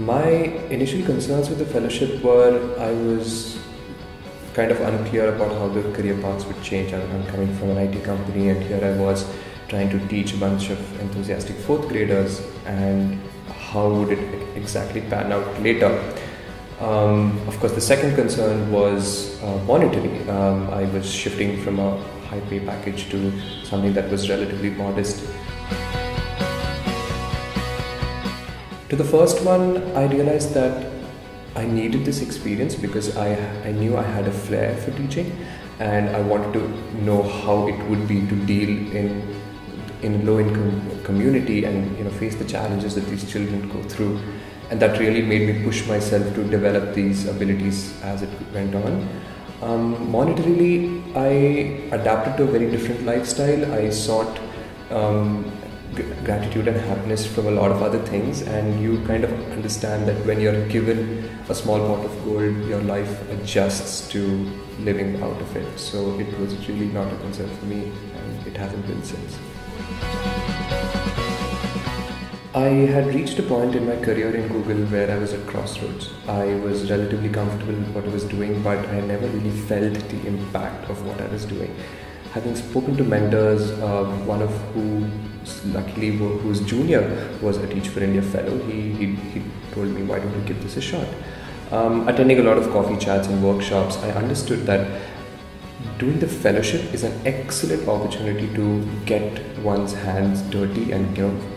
My initial concerns with the fellowship were I was kind of unclear about how the career paths would change. I'm coming from an IT company, and here I was trying to teach a bunch of enthusiastic fourth graders, and how would it exactly pan out later. Of course, the second concern was monetary. I was shifting from a high pay package to something that was relatively modest. To the first one, I realized that I needed this experience because I knew I had a flair for teaching, and I wanted to know how it would be to deal in a low-income community and face the challenges that these children go through. And that really made me push myself to develop these abilities as it went on. Monetarily, I adapted to a very different lifestyle. I sought gratitude and happiness from a lot of other things, and you kind of understand that when you're given a small pot of gold, your life adjusts to living out of it. So it was really not a concern for me, and it hasn't been since. I had reached a point in my career in Google where I was at crossroads. I was relatively comfortable with what I was doing, but I never really felt the impact of what I was doing. Having spoken to mentors, one of whose junior was a Teach for India fellow, he told me, why don't you give this a shot? Attending a lot of coffee chats and workshops, I understood that doing the fellowship is an excellent opportunity to get one's hands dirty and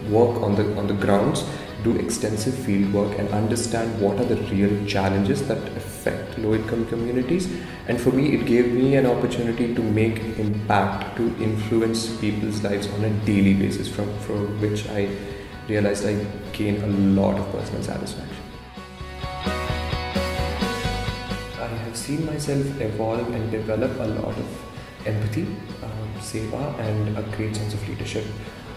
work on the grounds, do extensive field work, and understand what are the real challenges that affect low-income communities. And for me, it gave me an opportunity to make impact, to influence people's lives on a daily basis, from which I realized I gained a lot of personal satisfaction. I have seen myself evolve and develop a lot of empathy, seva, and a great sense of leadership.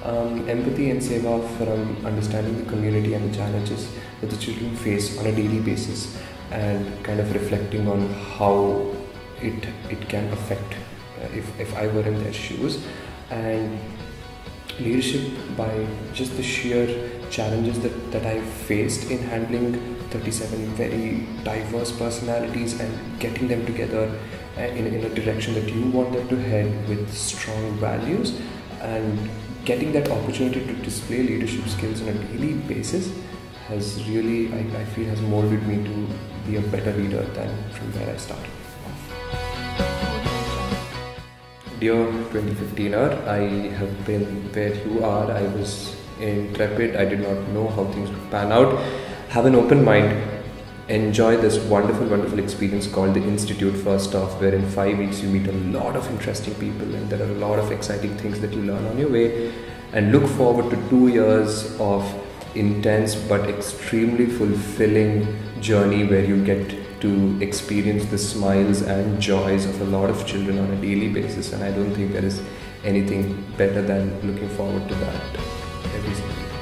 Empathy and seva from understanding the community and the challenges that the children face on a daily basis, and kind of reflecting on how it can affect if I were in their shoes. And leadership by just the sheer challenges that I faced in handling 37 very diverse personalities and getting them together in a direction that you want them to head with strong values, and getting that opportunity to display leadership skills on a daily basis has really, I feel, has molded me to be a better leader than from where I started off. Dear 2015er, I have been where you are. I was intrepid. I did not know how things would pan out. Have an open mind. Enjoy this wonderful, wonderful experience called the Institute first off, where in 5 weeks you meet a lot of interesting people, and there are a lot of exciting things that you learn on your way. And look forward to 2 years of intense but extremely fulfilling journey where you get to experience the smiles and joys of a lot of children on a daily basis. And I don't think there is anything better than looking forward to that every single day.